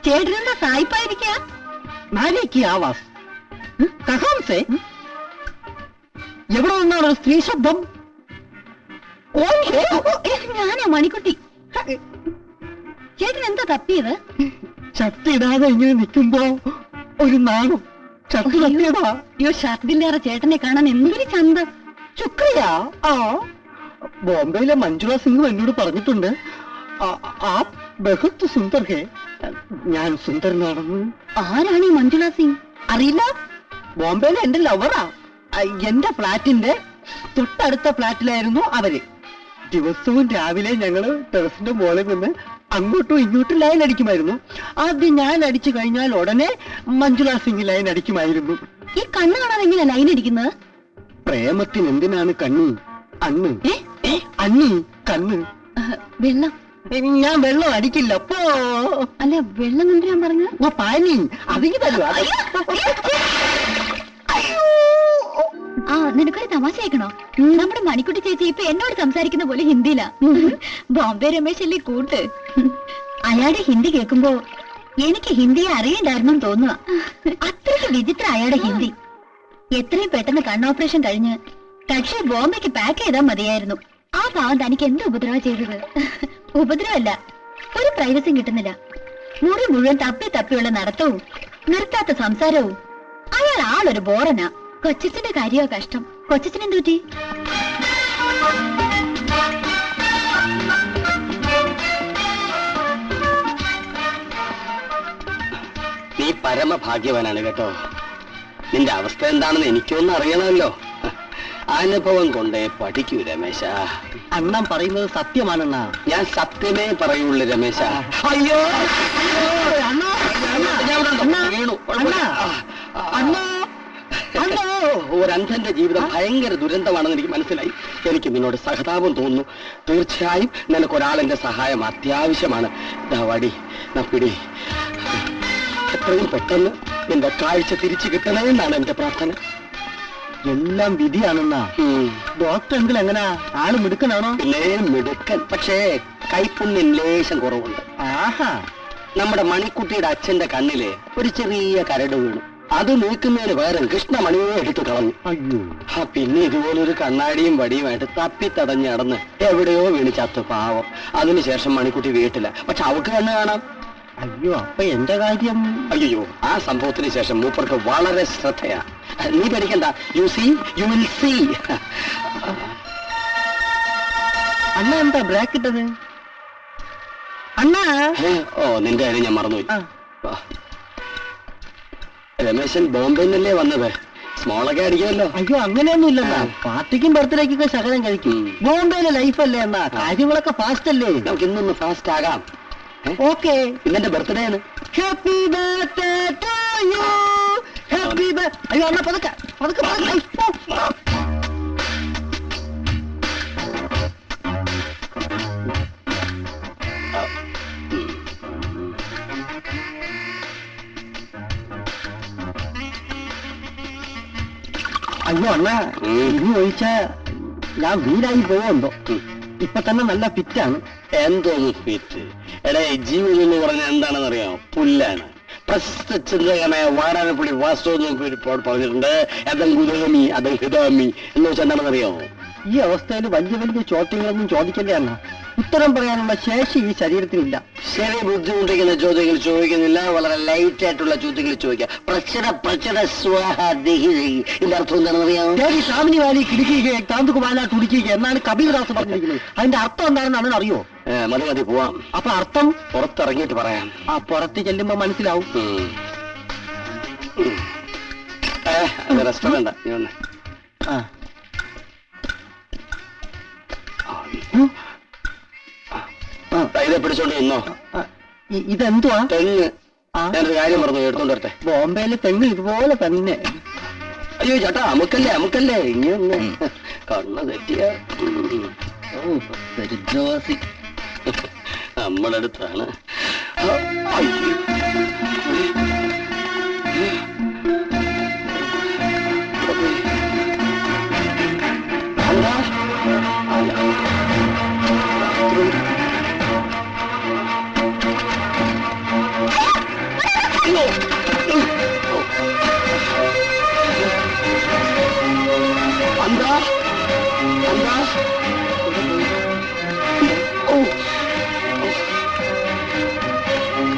ചേട്ടനെന്താ സായിപ്പായിരിക്കാ? ആവാസ് എവിടെ നിന്നാണ് സ്ത്രീ ശബ്ദം? ഞാനാ മണിക്കുട്ടി. ചേട്ടൻ എന്താ തപ്പിയത്? ഷർട്ടിടാതെ ഇങ്ങനെ നിൽക്കുമ്പോ ഒരു നാണും. ഷർട്ട് തപ്പിയതാ. അയ്യോ, ഷർട്ടില്ലാതെ ചേട്ടനെ കാണാൻ എന്തൊരു ചന്തം. ശുക്രിയ. ആ ബോംബെയിലെ മഞ്ജുള സിംഗ് എന്നോട് പറഞ്ഞിട്ടുണ്ട്, ആ ബഹുത്ത് സുന്ദർ ഹേ. ഞാൻ സുന്ദരനാണെന്ന്. ആരാണ് ഈ മഞ്ജുള സിംഗ്? അറിയില്ല. ബോംബെയിലെ എന്റെ ലവറാ. എന്റെ ഫ്ലാറ്റിന്റെ തൊട്ടടുത്ത ഫ്ലാറ്റിലായിരുന്നു അവര്. ദിവസവും രാവിലെ ഞങ്ങള് ടെറസിന്റെ മുകളിൽ നിന്ന് അങ്ങോട്ടും ഇങ്ങോട്ടും ലൈൻ അടിക്കുമായിരുന്നു. ആദ്യം ഞാൻ അടിച്ചു കഴിഞ്ഞാൽ ഉടനെ മഞ്ജുള സിംഗ് ലൈൻ അടിക്കുമായിരുന്നു. ഈ കണ്ണ് കാണാതെ എങ്ങനെയാ ലൈൻ അടിക്കുന്നത്? പ്രേമത്തിന് എന്തിനാണ് കണ്ണി? അണ്ണ് അണ്ണി കണ്ണ്. വെള്ളം. ഞാൻ വെള്ളം അടിക്കില്ല. അപ്പോ അല്ല, വെള്ളം കൊണ്ടുവരാൻ പറഞ്ഞു. പാനി അതിന് തരുവാ. ആ, നിനക്കൊരു തമാശ കേൾക്കണോ? നമ്മുടെ മണിക്കുട്ടി ചേച്ചി ഇപ്പൊ എന്നോട് സംസാരിക്കുന്ന പോലെ ഹിന്ദിയിലാ. ബോംബെ രമേശ് അല്ലേ കൂട്ട്. അയാളുടെ ഹിന്ദി കേൾക്കുമ്പോ എനിക്ക് ഹിന്ദിയെ അറിയണ്ടായിരുന്നു തോന്നുക. അത്രയ്ക്ക് വിചിത്ര അയാളുടെ ഹിന്ദി. എത്രയും പെട്ടെന്ന് കണ്ണോപ്പറേഷൻ കഴിഞ്ഞ് കക്ഷി ബോംബെക്ക് പാക്ക് ചെയ്താൽ മതിയായിരുന്നു. ആ പാവം തനിക്ക് എന്ത് ഉപദ്രവം ചെയ്തത്? ഉപദ്രവമല്ല, ഒരു പ്രൈവസിയും കിട്ടുന്നില്ല. മുറി മുഴുവൻ തപ്പി തപ്പിയുള്ള നടത്തവും നിർത്താത്ത സംസാരവും. അയാൾ ആളൊരു ബോറനാ. കൊച്ചച്ഛന്റെ കാര്യോ കഷ്ടം. കൊച്ചച്ഛനെന്ത് പറ്റി? നീ പരമഭാഗ്യവാനാണ് കേട്ടോ. നിന്റെ അവസ്ഥ എന്താണെന്ന് എനിക്കൊന്നും അറിയണമല്ലോ. അനുഭവം കൊണ്ടേ പഠിക്കൂ രമേശ. അണ്ണൻ പറയുന്നത് സത്യമാണെന്നാ. ഞാൻ സത്യമേ പറയുള്ളൂ രമേശ. അയ്യോ ഒരന്ധന്റെ ജീവിതം ഭയങ്കര ദുരന്തമാണെന്ന് എനിക്ക് മനസ്സിലായി. എനിക്ക് നിന്നോട് സഹതാപം തോന്നുന്നു. തീർച്ചയായും നിനക്കൊരാളെന്റെ സഹായം അത്യാവശ്യമാണ്. വടി പിടി. എത്രയും പെട്ടെന്ന് നിന്റെ കാഴ്ച തിരിച്ചു കിട്ടണേ എന്നാണ് എന്റെ പ്രാർത്ഥന. എല്ലാം വിധിയാണെന്നാ. ഡോക്ടർ എങ്കിൽ എങ്ങനാ? ആള് മിടുക്കനാണോ? പിന്നെ മിടുക്കൻ, പക്ഷേ കൈപ്പുണ്യം ലേശം കുറവുണ്ട്. ആഹാ. നമ്മുടെ മണിക്കുട്ടിയുടെ അച്ഛന്റെ കണ്ണില് ഒരു ചെറിയ കരട് വീണു. അത് നീക്കുന്നതിന് പകരം കൃഷ്ണമണിയെ എടുത്തു കളഞ്ഞു. അയ്യോ. പിന്നെ ഇതുപോലൊരു കണ്ണാടിയും വടിയുമായിട്ട് തപ്പിത്തടഞ്ഞ് നടന്ന് എവിടെയോ വീണ് ചത്തു പാവം. അതിനുശേഷം മണിക്കുട്ടി വീട്ടില്ല. പക്ഷെ അവൾക്ക് കണ്ണ് കാണാം. അയ്യോ, അപ്പൊ എന്റെ കാര്യം? അയ്യോ, ആ സംഭവത്തിന് ശേഷം മൂപ്പർക്ക് വളരെ ശ്രദ്ധയാ. നീ പേടിക്കണ്ട. You see, you will see. അണ്ണ എന്താ ബ്രേക്ക് ഇട്ടത്? അണ്ണാ. ഓ, നിന്റെ കാര്യം ഞാൻ മറന്നുപോയി. രമേശൻ ബോംബെന്നല്ലേ വന്നത്? സ്മോളൊക്കെ അടിക്കുമല്ലോ. അയ്യോ, അങ്ങനെയൊന്നും ഇല്ലെന്നാ. പാർട്ടിക്കും ബർത്ത്ഡേക്കൊക്കെ ശകലം കഴിക്കും. ബോംബെയിലെ ലൈഫല്ലേ എന്നാ. കാര്യങ്ങളൊക്കെ ഫാസ്റ്റ് അല്ലേ? നമുക്ക് ഇന്നൊന്ന് ഫാസ്റ്റ് ആകാം. ഓക്കെ. ഇന്നെന്റെ ബർത്ത്ഡേ ആണ്. Happy birthday to you. Happy birthday. അയ്യോ അണ്ണാ, പതുക്കെ പതുക്കെ. അയ്യോ അണ്ണാ, ഇനി ഒഴിച്ചാ ഞാൻ വീരായി പോവുണ്ടോ? ഇപ്പൊ തന്നെ നല്ല ഫിറ്റാണ്. എന്തോന്ന് ഫിറ്റ്? എടേ, ജീവിതം എന്ന് പറഞ്ഞാൽ എന്താണെന്ന് അറിയാമോ? പുല്ലാണ്. പ്രശസ്ത ചിന്തകനായ വാരാനപ്പള്ളി വാസ്തവ പറഞ്ഞിട്ടുണ്ട്, അതം ഗുദാമി അതം ഹിതാമി എന്ന് വെച്ചാൽ എന്താണെന്ന് അറിയാമോ? ഈ അവസ്ഥയിൽ വലിയ വലിയ ചോദ്യങ്ങളൊന്നും ചോദിക്കണ്ടേ അണ്ണ. ഉത്തരം പറയാനുള്ള ശേഷി ഈ ശരീരത്തിനില്ല. ശരി, ബുദ്ധിമുട്ടിക്കുന്ന ചോദ്യങ്ങൾ ചോദിക്കുന്നില്ല. വളരെ ലൈറ്റ് ആയിട്ടുള്ള ചോദ്യങ്ങൾ ചോദിക്കാം. പ്രചര സ്വാഹ ദേഹി. ഇതിന്റെ അർത്ഥം എന്താണെന്ന് അറിയാമോ? സാമിനി വാലി കിടക്കുക താന്തുകുമാല തുടിക്കുക എന്നാണ് കബീർദാസ് പറഞ്ഞിരിക്കുന്നത്. അതിന്റെ അർത്ഥം എന്താണെന്ന് അറിയോ? മതി പോവാം. അപ്പൊ അർത്ഥം പുറത്തിറങ്ങിയിട്ട് പറയാം. ആ, പുറത്ത് ചെല്ലുമ്പോ മനസ്സിലാവും. റെസ്റ്റോറന്റ് നീ വന്നേ. ഇതെ പിടിച്ചോണ്ട് നിന്നോ. ഇതെന്തുവാ? തെങ്ങ്. ഞാനൊരു കാര്യം പറഞ്ഞു, എടുത്തോണ്ട് വരട്ടെ. ബോംബെയിലെ തെങ്ങ് ഇതുപോലെ തന്നെ. അയ്യോ ചേട്ടാ, അമുക്കല്ലേ ഇങ്ങനെ കണ്ണ് തെറ്റിയ നമ്മളടുത്താണ്.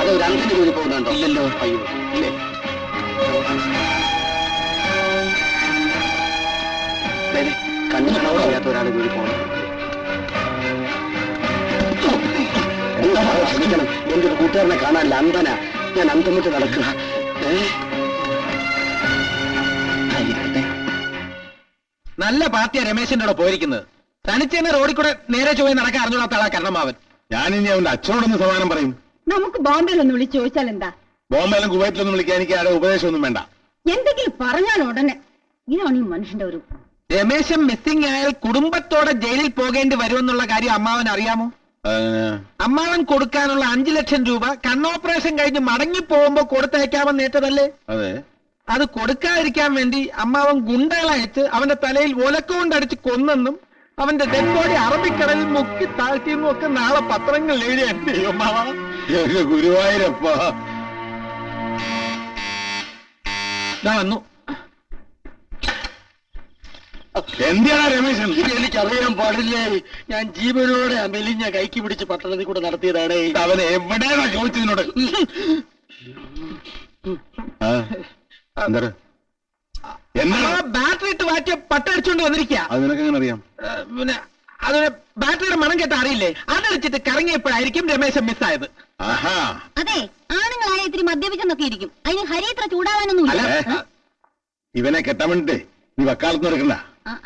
അത് ഒരു അഞ്ചിന് കൂടി പോകുന്നുണ്ടോ? ഇല്ലല്ലോ. അയ്യോ ഇല്ലേ. കണ്ണിന് പവർ ചെയ്യാത്ത ഒരാൾ കൂടി പോകണം. ക്ഷമിക്കണം, എന്റെ ഒരു കൂട്ടുകാരനെ കാണാനില്ല, അന്ധന. ഞാൻ അന്തമുട്ട് നടക്കുക. നല്ല പാർട്ടിയാ രമേശിന്റെ കൂടെ പോയിരിക്കുന്നത്. തനിച്ചെന്നെ റോഡിൽ കൂടെ നേരെ ചൊവ്വേ നടക്കാൻ അറിഞ്ഞൂടാത്ത ആളാ കരണമാവൻ. ഞാനിനി അവന്റെ അച്ഛനോടൊന്ന് സമാനം പറയും. നമുക്ക് ബോംബെയിലൊന്ന് വിളിച്ചു ചോദിച്ചാൽ എന്താ? ബോംബെയിലും കുവൈറ്റിലൊന്നും വിളിക്കാൻ എനിക്ക് ആരുടെ ഉപദേശമൊന്നും വേണ്ട. എന്തെങ്കിലും പറഞ്ഞാൽ ഉടനെ ഇതാണ് ഈ മനുഷ്യന്റെ ഒരു. രമേശൻ മിസ്സിംഗ് ആയാൽ കുടുംബത്തോടെ ജയിലിൽ പോകേണ്ടി വരുമെന്നുള്ള കാര്യം അമ്മാവൻ അറിയാമോ? അമ്മാവൻ കൊടുക്കാനുള്ള 5 ലക്ഷം രൂപ കണ്ണോപ്പറേഷൻ കഴിഞ്ഞ് മടങ്ങി പോകുമ്പോ കൊടുത്തയക്കാമെന്ന് ഏറ്റതല്ലേ? അതെ. അത് കൊടുക്കാതിരിക്കാൻ വേണ്ടി അമ്മാവൻ ഗുണ്ടകളയച്ച് അവന്റെ തലയിൽ ഒലക്കൊണ്ടടിച്ച് കൊന്നെന്നും അവന്റെ ഡെഡ് ബോഡി അറബിക്കടലിൽ മുക്കി താഴ്ത്തിയെന്നും ഒക്കെ നാളെ പത്രങ്ങളിൽ എഴുതി. എന്റെ അമ്മാവ ഗുരുവായൂരപ്പ ഞാൻ വന്നു. എന്തിനാ രമേശൻ? എനിക്കറിയാൻ പാടില്ലേ, ഞാൻ ജീവനോടെ മെലിഞ്ഞ കൈക്ക് പിടിച്ച് പട്ടണത്തിൽ കൂടെ നടത്തിയതാണ്. അവൻ എവിടെയാണോ ചോദിച്ചതിനോട്? എന്താ ബാറ്ററി ഇട്ട് മാറ്റിയ പട്ടടിച്ചോണ്ട് വന്നിരിക്കുക. അത് നിനക്ക് എങ്ങനെ അറിയാം? പിന്നെ അതിന് ബാറ്ററിയുടെ മണം കേട്ട അറിയില്ലേ? അതടിച്ചിട്ട് കറങ്ങിയപ്പോഴായിരിക്കും രമേശൻ മിസ്സായത്. ആഹാ. അതെ, ആണുങ്ങളായ ഇത്തിരി മദ്യപിച്ചെന്നൊക്കെ ഇരിക്കും. അതിന് ഹരി ഇത്ര ചൂടാവാനൊന്നും അല്ല, ഇവനെ കെട്ടാൻ വേണ്ടിട്ടേ നീ വക്കാലത്ത് നടക്കണ്ട.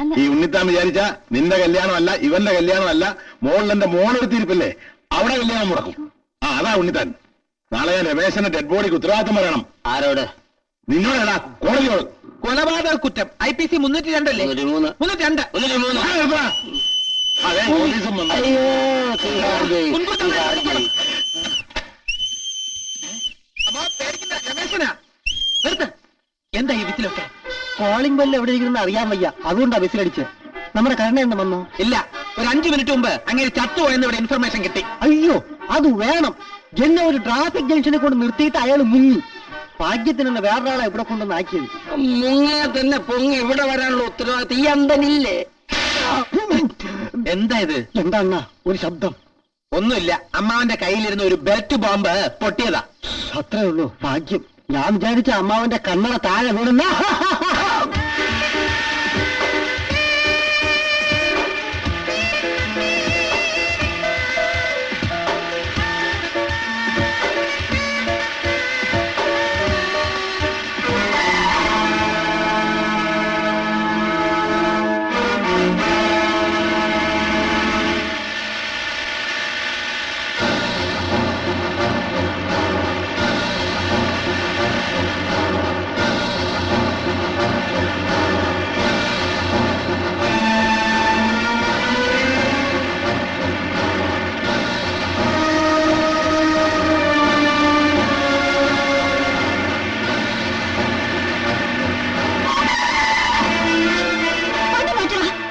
അല്ല. ഈ ഉണ്ണിത്താൻ വിചാരിച്ച നിന്റെ കല്യാണമല്ല, ഇവന്റെ കല്യാണമല്ല, മോളിലെന്റെ മോളെടുത്തിരിപ്പില്ലേ, അവിടെ കല്യാണം മുടക്കും. അതാ ഉണ്ണിത്താൻ. നാളെ ഞാൻ രമേശന്റെ ഡെഡ് ബോഡിക്ക് ഉത്തരവാദിത്തം പറയണം. ആരോട്? നിന്നോടേടാ, കോടതിയോട്. കൊലപാതക കുറ്റം IPC 302 അല്ലേ? 302. അതെ, പോലീസും വന്നു. അമ്മ പേടിക്കണ്ട, രമേശനാ. നിർത്ത്. എന്താ ഈ വിസിലൊക്കെ? കോളിംഗ് ബെല്ല് എവിടെ ഇരിക്കുന്ന അറിയാൻ വയ്യ, അതുകൊണ്ടാ ബസ്സിലടിച്ച്. നമ്മുടെ കരുണ എന്ന് വന്നോ? ഇല്ല, ഒരു 5 മിനിറ്റ് മുമ്പ് അങ്ങനെ ചത്തുപോയെന്ന് ഇവിടെ ഇൻഫർമേഷൻ കിട്ടി. അയ്യോ, അത് വേണം. എന്നെ ഒരു ട്രാഫിക് ജംഗ്ഷനെ കൊണ്ട് നിർത്തിയിട്ട് അയാൾ മുങ്ങി. ഭാഗ്യത്തിനുള്ള വേറൊരാളെ ഇവിടെ കൊണ്ടുവന്ന് ആക്കിയത്. മുങ്ങിയ തന്നെ പൊങ്ങി ഇവിടെ വരാനുള്ള ഉത്തരവാദിത്തം ഈ അന്തനില്ലേ? എന്താ ഇത്? എന്താ അണ്ണാ ഒരു ശബ്ദം? ഒന്നുമില്ല, അമ്മാവന്റെ കയ്യിലിരുന്ന ഒരു ബെൽറ്റ് ബോംബ് പൊട്ടിയതാ. അത്രേ ഉള്ളൂ. ഭാഗ്യം. ഞാൻ വിചാരിച്ച അമ്മാവന്റെ കണ്ണട താഴെ വീണെന്ന.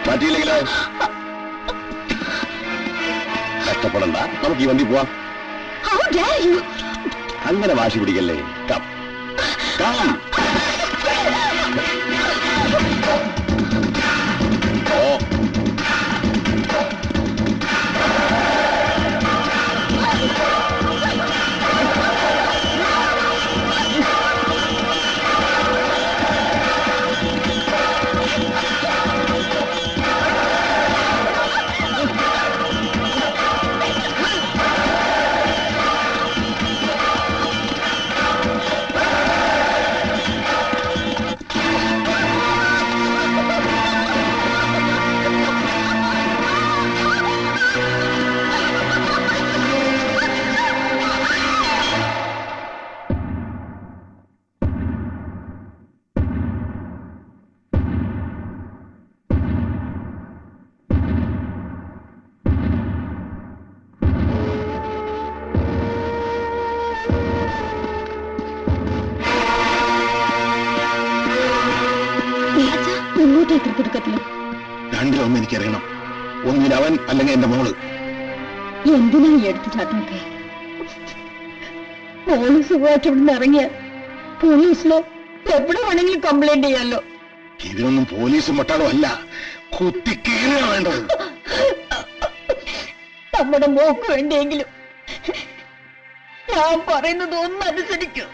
പറ്റിയില്ലെങ്കിലോ കഷ്ടപ്പെടണ്ട, നമുക്ക് ഈ വണ്ടി പോവാം. അങ്ങനെ വാശി പിടിക്കല്ലേ. Come come. ഓ രണ്ടിലൊന്നും എനിക്കറിയണം. ഒന്നിൽ അവൻ അല്ലെങ്കിൽ എന്റെ മോള്. എന്തിനാ ഈ എടുത്തു ചാട്ടൊക്കെ? മോള് സുഖമായിട്ട് ഇവിടുന്ന് ഇറങ്ങിയ പോലീസിലോ എവിടെ വേണമെങ്കിലും കംപ്ലൈന്റ് ചെയ്യാലോ. ഇതിനൊന്നും പോലീസും പട്ടാളവും അല്ല, കുത്തിക്കേറുക വേണ്ടത്. നമ്മുടെ മോക്ക് വേണ്ടിയെങ്കിലും ഞാൻ പറയുന്നത് ഒന്നനുസരിക്കൂ.